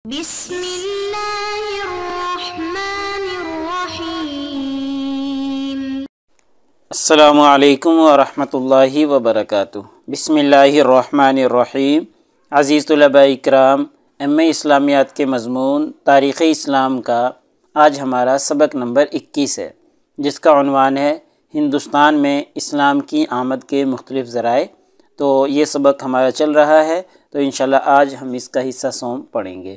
بسم اللہ الرحمن الرحیم۔ السلام علیکم ورحمۃ اللہ وبرکاتہ۔ بسم اللہ الرحمن الرحیم۔ عزیز طلباء اکرام، ایم اے اسلامیات کے مضمون تاریخ اسلام کا آج ہمارا سبق نمبر 21 ہے، جس کا عنوان ہے ہندوستان میں اسلام کی آمد کے مختلف ذرائع۔ تو یہ سبق ہمارا چل رہا ہے، تو انشاءاللہ آج ہم اس کا حصہ سوم پڑھیں گے۔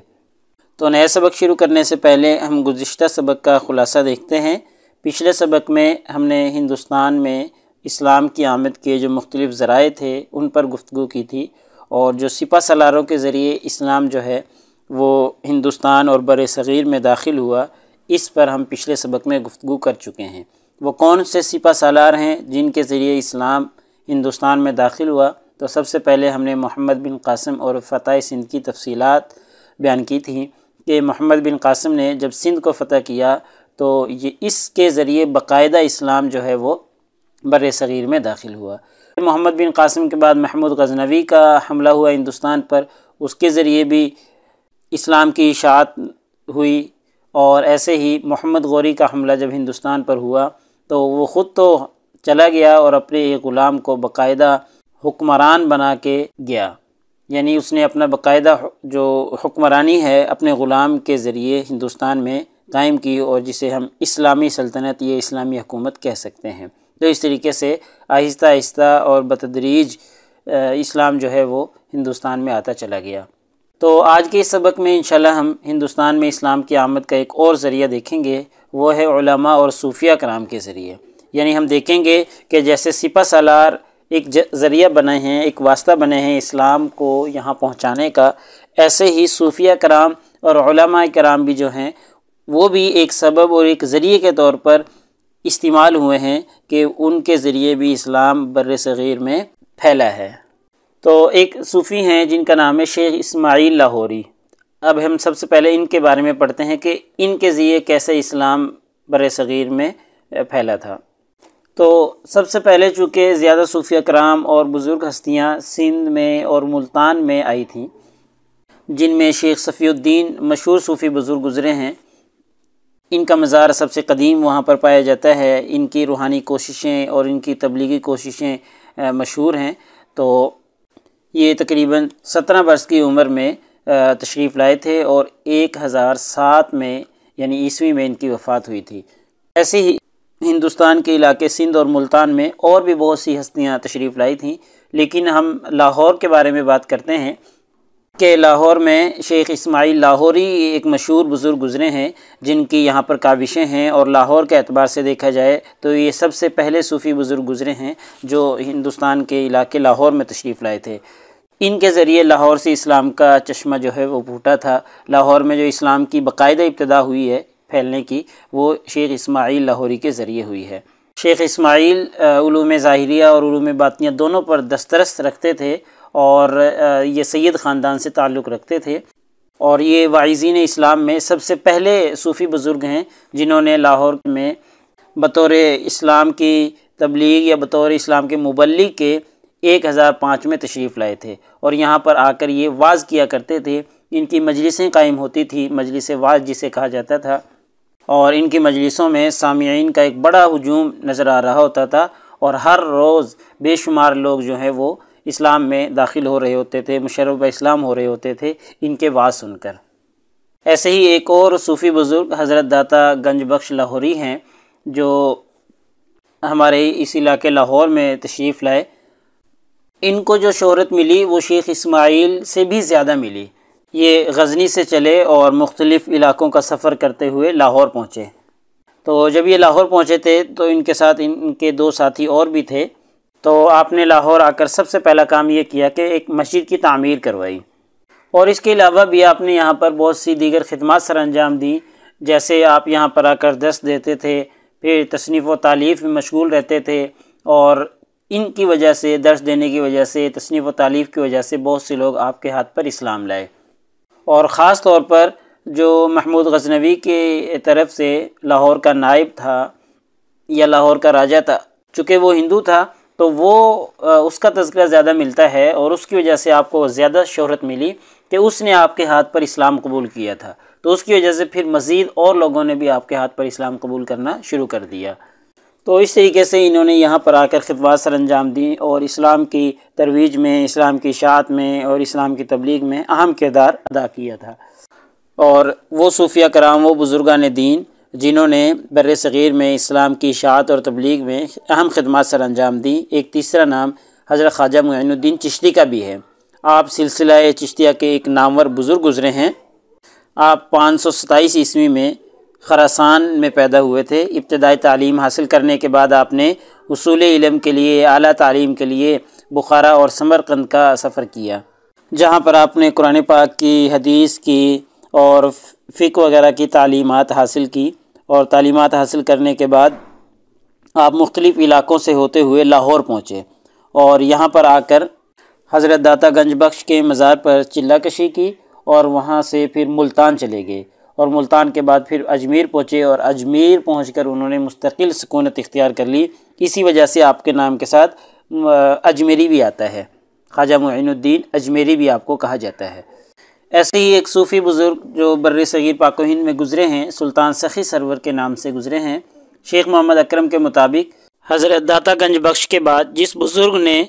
تو نئے سبق شروع کرنے سے پہلے ہم گزشتہ سبق کا خلاصہ دیکھتے ہیں۔ پچھلے سبق میں ہم نے ہندوستان میں اسلام کی آمد کے جو مختلف ذرائع تھے ان پر گفتگو کی تھی، اور جو سپہ سالاروں کے ذریعے اسلام جو ہے وہ ہندوستان اور بر صغیر میں داخل ہوا، اس پر ہم پچھلے سبق میں گفتگو کر چکے ہیں۔ وہ کون سے سپہ سالار ہیں جن کے ذریعے اسلام ہندوستان میں داخل ہوا؟ تو سب سے پہلے ہم نے محمد بن قاسم اور فتح سندھ کی تفصیلات بیان کی تھیں کہ محمد بن قاسم نے جب سندھ کو فتح کیا تو یہ اس کے ذریعے باقاعدہ اسلام جو ہے وہ بر صغیر میں داخل ہوا۔ محمد بن قاسم کے بعد محمود غزنوی کا حملہ ہوا ہندوستان پر، اس کے ذریعے بھی اسلام کی اشاعت ہوئی، اور ایسے ہی محمد غوری کا حملہ جب ہندوستان پر ہوا تو وہ خود تو چلا گیا اور اپنے ایک غلام کو باقاعدہ حکمران بنا کے گیا، یعنی اس نے اپنا باقاعدہ جو حکمرانی ہے اپنے غلام کے ذریعے ہندوستان میں قائم کی، اور جسے ہم اسلامی سلطنت یا اسلامی حکومت کہہ سکتے ہیں۔ تو اس طریقے سے آہستہ آہستہ اور بتدریج اسلام جو ہے وہ ہندوستان میں آتا چلا گیا۔ تو آج کے اس سبق میں انشاءاللہ ہم ہندوستان میں اسلام کی آمد کا ایک اور ذریعہ دیکھیں گے، وہ ہے علماء اور صوفیہ کرام کے ذریعے۔ یعنی ہم دیکھیں گے کہ جیسے سپہ سالار ایک ذریعہ بنے ہیں، ایک واسطہ بنے ہیں اسلام کو یہاں پہنچانے کا، ایسے ہی صوفیہ کرام اور علماء کرام بھی جو ہیں وہ بھی ایک سبب اور ایک ذریعے کے طور پر استعمال ہوئے ہیں کہ ان کے ذریعے بھی اسلام بر صغیر میں پھیلا ہے۔ تو ایک صوفی ہیں جن کا نام ہے شیخ اسماعیل لاہوری۔ اب ہم سب سے پہلے ان کے بارے میں پڑھتے ہیں کہ ان کے ذریعے کیسے اسلام بر صغیر میں پھیلا تھا۔ تو سب سے پہلے چونکہ زیادہ صوفیہ کرام اور بزرگ ہستیاں سندھ میں اور ملتان میں آئی تھیں، جن میں شیخ صفی الدین مشہور صوفی بزرگ گزرے ہیں۔ ان کا مزار سب سے قدیم وہاں پر پایا جاتا ہے، ان کی روحانی کوششیں اور ان کی تبلیغی کوششیں مشہور ہیں۔ تو یہ تقریباً 17 برس کی عمر میں تشریف لائے تھے، اور 1007 میں یعنی عیسوی میں ان کی وفات ہوئی تھی۔ ایسے ہی ہندوستان کے علاقے سندھ اور ملتان میں اور بھی بہت سی ہستیاں تشریف لائی تھیں، لیکن ہم لاہور کے بارے میں بات کرتے ہیں کہ لاہور میں شیخ اسماعیل لاہوری ایک مشہور بزرگ گزرے ہیں جن کی یہاں پر کاوشیں ہیں، اور لاہور کے اعتبار سے دیکھا جائے تو یہ سب سے پہلے صوفی بزرگ گزرے ہیں جو ہندوستان کے علاقے لاہور میں تشریف لائے تھے۔ ان کے ذریعے لاہور سے اسلام کا چشمہ جو ہے وہ پھوٹا تھا۔ لاہور میں جو اسلام کی باقاعدہ ابتدا ہوئی ہے پھیلنے کی، وہ شیخ اسماعیل لاہوری کے ذریعے ہوئی ہے۔ شیخ اسماعیل علوم ظاہریہ اور علوم باطنیہ دونوں پر دسترس رکھتے تھے، اور یہ سید خاندان سے تعلق رکھتے تھے، اور یہ واعظین اسلام میں سب سے پہلے صوفی بزرگ ہیں جنہوں نے لاہور میں بطور اسلام کی تبلیغ یا بطور اسلام کے مبلغ کے 1005 میں تشریف لائے تھے، اور یہاں پر آ کر یہ واعظ کیا کرتے تھے۔ ان کی مجلسیں قائم ہوتی تھی، مجلس واعظ جسے کہا جاتا تھا، اور ان کی مجلسوں میں سامعین کا ایک بڑا ہجوم نظر آ رہا ہوتا تھا، اور ہر روز بے شمار لوگ جو ہیں وہ اسلام میں داخل ہو رہے ہوتے تھے، مشرف اسلام ہو رہے ہوتے تھے ان کے وعظ سن کر۔ ایسے ہی ایک اور صوفی بزرگ حضرت داتا گنج بخش لاہوری ہیں جو ہمارے اس علاقے لاہور میں تشریف لائے۔ ان کو جو شہرت ملی وہ شیخ اسماعیل سے بھی زیادہ ملی۔ یہ غزنی سے چلے اور مختلف علاقوں کا سفر کرتے ہوئے لاہور پہنچے۔ تو جب یہ لاہور پہنچے تھے تو ان کے ساتھ ان کے 2 ساتھی اور بھی تھے۔ تو آپ نے لاہور آ کر سب سے پہلا کام یہ کیا کہ ایک مسجد کی تعمیر کروائی، اور اس کے علاوہ بھی آپ نے یہاں پر بہت سی دیگر خدمات سر انجام دیں، جیسے آپ یہاں پر آ کر درس دیتے تھے، پھر تصنیف و تالیف میں مشغول رہتے تھے، اور ان کی وجہ سے، درس دینے کی وجہ سے، تصنیف و تالیف کی وجہ سے بہت سے لوگ آپ کے ہاتھ پر اسلام لائے۔ اور خاص طور پر جو محمود غزنوی کے طرف سے لاہور کا نائب تھا یا لاہور کا راجہ تھا، چونکہ وہ ہندو تھا تو وہ اس کا تذکرہ زیادہ ملتا ہے، اور اس کی وجہ سے آپ کو زیادہ شہرت ملی کہ اس نے آپ کے ہاتھ پر اسلام قبول کیا تھا، تو اس کی وجہ سے پھر مزید اور لوگوں نے بھی آپ کے ہاتھ پر اسلام قبول کرنا شروع کر دیا۔ تو اس طریقے سے انہوں نے یہاں پر آ کر خدمات سر انجام دیں اور اسلام کی ترویج میں، اسلام کی اشاعت میں اور اسلام کی تبلیغ میں اہم کردار ادا کیا تھا۔ اور وہ صوفیہ کرام، وہ بزرگان دین جنہوں نے بر صغیر میں اسلام کی اشاعت اور تبلیغ میں اہم خدمات سر انجام دیں، ایک تیسرا نام حضرت خواجہ معین الدین چشتی کا بھی ہے۔ آپ سلسلہ چشتیہ کے ایک نامور بزرگ گزرے ہیں۔ آپ 527 عیسوی میں خراسان میں پیدا ہوئے تھے۔ ابتدائی تعلیم حاصل کرنے کے بعد آپ نے اصول علم کے لیے، اعلیٰ تعلیم کے لیے بخارا اور سمرقند کا سفر کیا، جہاں پر آپ نے قرآن پاک کی، حدیث کی اور فقہ وغیرہ کی تعلیمات حاصل کی، اور تعلیمات حاصل کرنے کے بعد آپ مختلف علاقوں سے ہوتے ہوئے لاہور پہنچے اور یہاں پر آ کر حضرت داتا گنج بخش کے مزار پر چلہ کشی کی، اور وہاں سے پھر ملتان چلے گئے، اور ملتان کے بعد پھر اجمیر پہنچے، اور اجمیر پہنچ کر انہوں نے مستقل سکونت اختیار کر لی۔ اسی وجہ سے آپ کے نام کے ساتھ اجمیری بھی آتا ہے، خواجہ معین الدین اجمیری بھی آپ کو کہا جاتا ہے۔ ایسے ہی ایک صوفی بزرگ جو بر صغیر پاک و ہند میں گزرے ہیں، سلطان سخی سرور کے نام سے گزرے ہیں۔ شیخ محمد اکرم کے مطابق حضرت داتا گنج بخش کے بعد جس بزرگ نے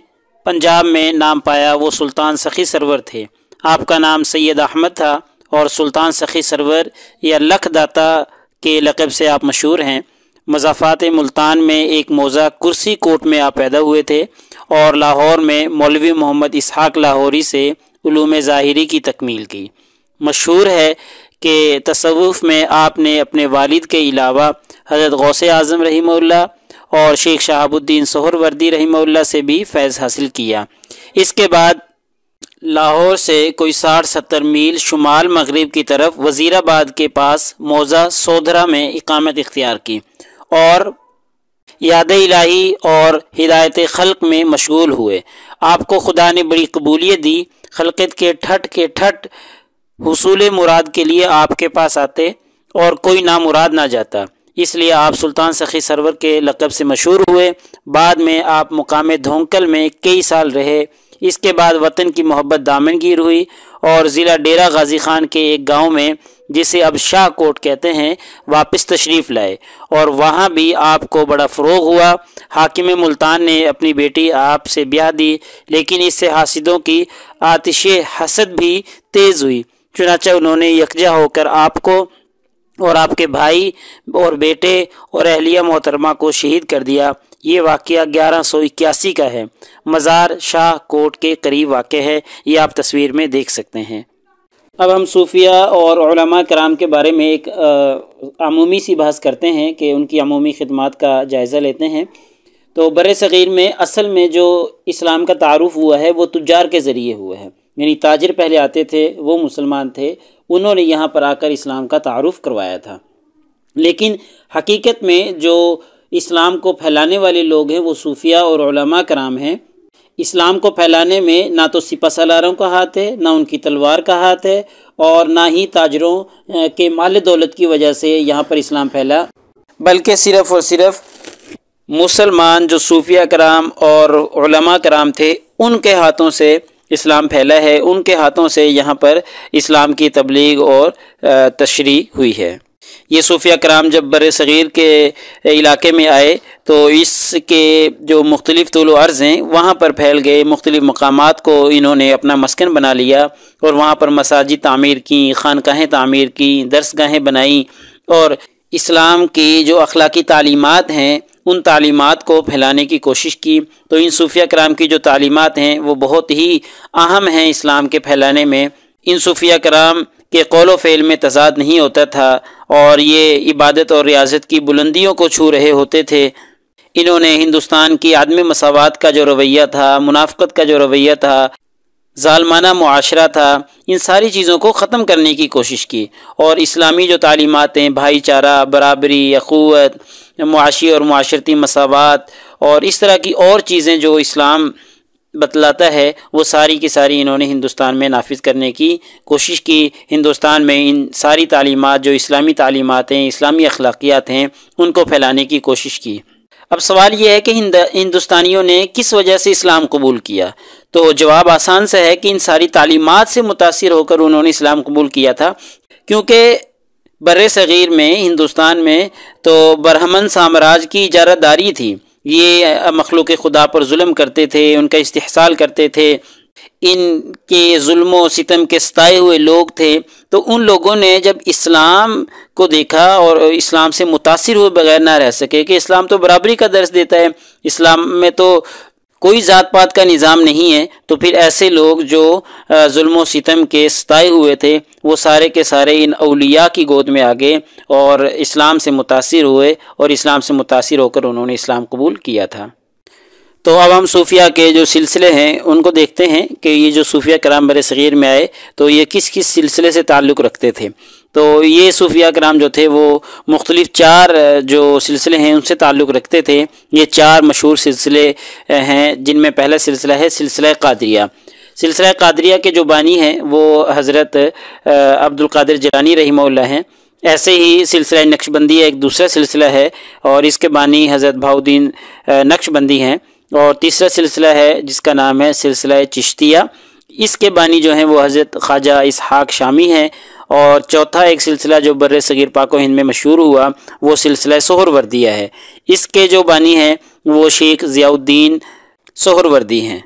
پنجاب میں نام پایا وہ سلطان سخی سرور تھے۔ آپ کا نام سید احمد تھا، اور سلطان سخی سرور یا لکھ داتا کے لقب سے آپ مشہور ہیں۔ مضافات ملتان میں ایک موضع کرسی کوٹ میں آپ پیدا ہوئے تھے، اور لاہور میں مولوی محمد اسحاق لاہوری سے علوم ظاہری کی تکمیل کی۔ مشہور ہے کہ تصوف میں آپ نے اپنے والد کے علاوہ حضرت غوث اعظم رحمہ اللہ اور شیخ شہاب الدین سہروردی رحمہ اللہ سے بھی فیض حاصل کیا۔ اس کے بعد لاہور سے کوئی 60-70 میل شمال مغرب کی طرف وزیر آباد کے پاس موضع سودھرا میں اقامت اختیار کی، اور یاد الہی اور ہدایت خلق میں مشغول ہوئے۔ آپ کو خدا نے بڑی قبولیت دی۔ خلقت کے ٹھٹ حصول مراد کے لیے آپ کے پاس آتے اور کوئی نامراد نہ جاتا، اس لیے آپ سلطان سخی سرور کے لقب سے مشہور ہوئے۔ بعد میں آپ مقام دھونکل میں کئی سال رہے۔ اس کے بعد وطن کی محبت دامنگیر ہوئی، اور ضلع ڈیرہ غازی خان کے ایک گاؤں میں جسے اب شاہ کوٹ کہتے ہیں واپس تشریف لائے، اور وہاں بھی آپ کو بڑا فروغ ہوا۔ حاکم ملتان نے اپنی بیٹی آپ سے بیاہ دی، لیکن اس سے حاسدوں کی آتش حسد بھی تیز ہوئی، چنانچہ انہوں نے یکجا ہو کر آپ کو اور آپ کے بھائی اور بیٹے اور اہلیہ محترمہ کو شہید کر دیا۔ یہ واقعہ 1181 کا ہے۔ مزار شاہ کوٹ کے قریب واقع ہے، یہ آپ تصویر میں دیکھ سکتے ہیں۔ اب ہم صوفیہ اور علماء کرام کے بارے میں ایک عمومی سی بحث کرتے ہیں کہ ان کی عمومی خدمات کا جائزہ لیتے ہیں۔ تو بر صغیر میں اصل میں جو اسلام کا تعارف ہوا ہے وہ تجار کے ذریعے ہوا ہے، یعنی تاجر پہلے آتے تھے، وہ مسلمان تھے، انہوں نے یہاں پر آ کر اسلام کا تعارف کروایا تھا۔ لیکن حقیقت میں جو اسلام کو پھیلانے والے لوگ ہیں وہ صوفیہ اور علماء کرام ہیں۔ اسلام کو پھیلانے میں نہ تو سپہ سالاروں کا ہاتھ ہے، نہ ان کی تلوار کا ہاتھ ہے، اور نہ ہی تاجروں کے مال دولت کی وجہ سے یہاں پر اسلام پھیلا، بلکہ صرف اور صرف مسلمان جو صوفیہ کرام اور علماء کرام تھے ان کے ہاتھوں سے اسلام پھیلا ہے، ان کے ہاتھوں سے یہاں پر اسلام کی تبلیغ اور تشریح ہوئی ہے۔ یہ صوفیہ کرام جب بر صغیر کے علاقے میں آئے تو اس کے جو مختلف طول و عرض ہیں وہاں پر پھیل گئے، مختلف مقامات کو انہوں نے اپنا مسکن بنا لیا، اور وہاں پر مساجد تعمیر کی، خانقاہیں تعمیر کی، درسگاہیں بنائیں، اور اسلام کی جو اخلاقی تعلیمات ہیں ان تعلیمات کو پھیلانے کی کوشش کی۔ تو ان صوفیہ کرام کی جو تعلیمات ہیں وہ بہت ہی اہم ہیں اسلام کے پھیلانے میں۔ ان صوفیہ کرام کے قول و فعل میں تضاد نہیں ہوتا تھا، اور یہ عبادت اور ریاضت کی بلندیوں کو چھو رہے ہوتے تھے۔ انہوں نے ہندوستان کی عدم مساوات کا جو رویہ تھا، منافقت کا جو رویہ تھا، ظالمانہ معاشرہ تھا، ان ساری چیزوں کو ختم کرنے کی کوشش کی، اور اسلامی جو تعلیمات ہیں، بھائی چارہ، برابری، اخوت، معاشی اور معاشرتی مساوات، اور اس طرح کی اور چیزیں جو اسلام بتلاتا ہے وہ ساری کی ساری انہوں نے ہندوستان میں نافذ کرنے کی کوشش کی۔ ہندوستان میں ان ساری تعلیمات جو اسلامی تعلیمات ہیں، اسلامی اخلاقیات ہیں، ان کو پھیلانے کی کوشش کی۔ اب سوال یہ ہے کہ ہندوستانیوں نے کس وجہ سے اسلام قبول کیا؟ تو جواب آسان سا ہے کہ ان ساری تعلیمات سے متاثر ہو کر انہوں نے اسلام قبول کیا تھا، کیونکہ بر صغیر میں، ہندوستان میں تو برہمن سامراج کی اجارہ داری تھی، یہ مخلوق خدا پر ظلم کرتے تھے، ان کا استحصال کرتے تھے، ان کے ظلم و ستم کے ستائے ہوئے لوگ تھے۔ تو ان لوگوں نے جب اسلام کو دیکھا اور اسلام سے متاثر ہوئے بغیر نہ رہ سکے کہ اسلام تو برابری کا درس دیتا ہے، اسلام میں تو کوئی ذات پات کا نظام نہیں ہے، تو پھر ایسے لوگ جو ظلم و ستم کے ستائے ہوئے تھے وہ سارے کے سارے ان اولیاء کی گود میں آ گئے اور اسلام سے متاثر ہوئے، اور اسلام سے متاثر ہو کر انہوں نے اسلام قبول کیا تھا۔ تو اب ہم صوفیہ کے جو سلسلے ہیں ان کو دیکھتے ہیں کہ یہ جو صوفیہ کرام بر صغیر میں آئے تو یہ کس کس سلسلے سے تعلق رکھتے تھے۔ تو یہ صوفیہ کرام جو تھے وہ مختلف 4 جو سلسلے ہیں ان سے تعلق رکھتے تھے۔ یہ 4 مشہور سلسلے ہیں، جن میں پہلا سلسلہ ہے سلسلہ قادریہ۔ سلسلہ قادریہ کے جو بانی ہیں وہ حضرت عبد القادر جیلانی رحمہ اللہ ہیں۔ ایسے ہی سلسلہ نقشبندی ایک دوسرا سلسلہ ہے اور اس کے بانی حضرت بہاؤالدین نقشبندی ہیں، اور تیسرا سلسلہ ہے جس کا نام ہے سلسلہ چشتیہ، اس کے بانی جو ہیں وہ حضرت خواجہ اسحاق شامی ہیں، اور چوتھا ایک سلسلہ جو بر صغیر پاک و ہند میں مشہور ہوا وہ سلسلہ سہروردیہ ہے، اس کے جو بانی ہیں وہ شیخ ضیاء الدین سہروردی ہیں۔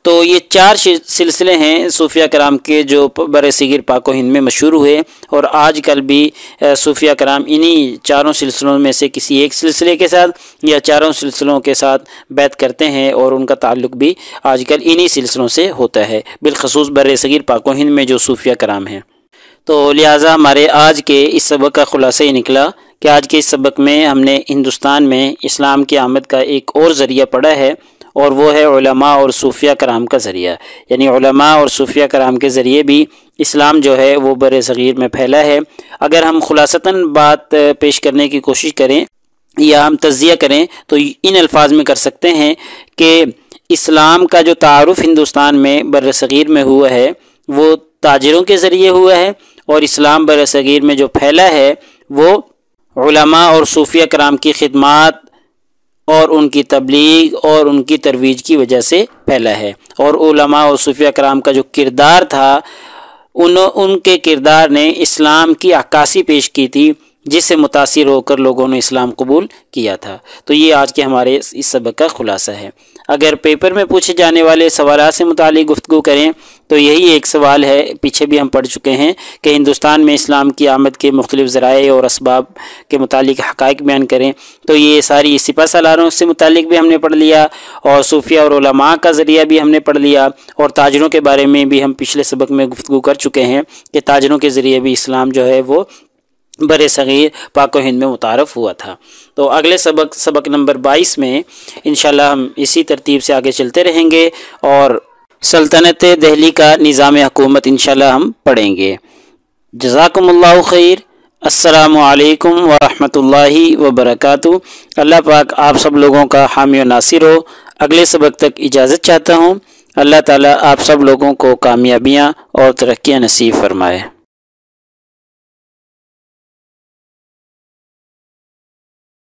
تو یہ 4 سلسلے ہیں صوفیہ کرام کے جو بر صغیر پاک و ہند میں مشہور ہوئے، اور آج کل بھی صوفیہ کرام انہی 4 سلسلوں میں سے کسی ایک سلسلے کے ساتھ یا 4 سلسلوں کے ساتھ بیعت کرتے ہیں، اور ان کا تعلق بھی آج کل انہی سلسلوں سے ہوتا ہے، بالخصوص بر صغیر پاک و ہند میں جو صوفیہ کرام ہیں۔ تو لہٰذا ہمارے آج کے اس سبق کا خلاصہ یہ نکلا کہ آج کے اس سبق میں ہم نے ہندوستان میں اسلام کی آمد کا ایک اور ذریعہ پڑھا ہے، اور وہ ہے علماء اور صوفیہ کرام کا ذریعہ، یعنی علماء اور صوفیہ کرام کے ذریعے بھی اسلام جو ہے وہ بر صغیر میں پھیلا ہے۔ اگر ہم خلاصتاً بات پیش کرنے کی کوشش کریں یا ہم تجزیہ کریں تو ان الفاظ میں کر سکتے ہیں کہ اسلام کا جو تعارف ہندوستان میں بر صغیر میں ہوا ہے وہ تاجروں کے ذریعے ہوا ہے، اور اسلام بر صغیر میں جو پھیلا ہے وہ علماء اور صوفیہ کرام کی خدمات اور ان کی تبلیغ اور ان کی ترویج کی وجہ سے پھیلا ہے۔ اور علماء اور صوفیہ کرام کا جو کردار تھا ان کے کردار نے اسلام کی عکاسی پیش کی تھی، جس سے متاثر ہو کر لوگوں نے اسلام قبول کیا تھا۔ تو یہ آج کے ہمارے اس سبق کا خلاصہ ہے۔ اگر پیپر میں پوچھے جانے والے سوالات سے متعلق گفتگو کریں تو یہی ایک سوال ہے، پیچھے بھی ہم پڑھ چکے ہیں کہ ہندوستان میں اسلام کی آمد کے مختلف ذرائع اور اسباب کے متعلق حقائق بیان کریں، تو یہ ساری سپہ سالاروں سے متعلق بھی ہم نے پڑھ لیا، اور صوفیہ اور علماء کا ذریعہ بھی ہم نے پڑھ لیا، اور تاجروں کے بارے میں بھی ہم پچھلے سبق میں گفتگو کر چکے ہیں کہ تاجروں کے ذریعے بھی اسلام جو ہے وہ بر صغیر پاک و ہند میں متعارف ہوا تھا۔ تو اگلے سبق نمبر 22 میں انشاءاللہ ہم اسی ترتیب سے آگے چلتے رہیں گے، اور سلطنت دہلی کا نظام حکومت انشاءاللہ ہم پڑھیں گے۔ جزاکم اللہ خیر۔ السلام علیکم ورحمۃ اللہ وبرکاتہ۔ اللہ پاک آپ سب لوگوں کا حامی و ناصر ہو۔ اگلے سبق تک اجازت چاہتا ہوں۔ اللہ تعالیٰ آپ سب لوگوں کو کامیابیاں اور ترقیاں نصیب فرمائے۔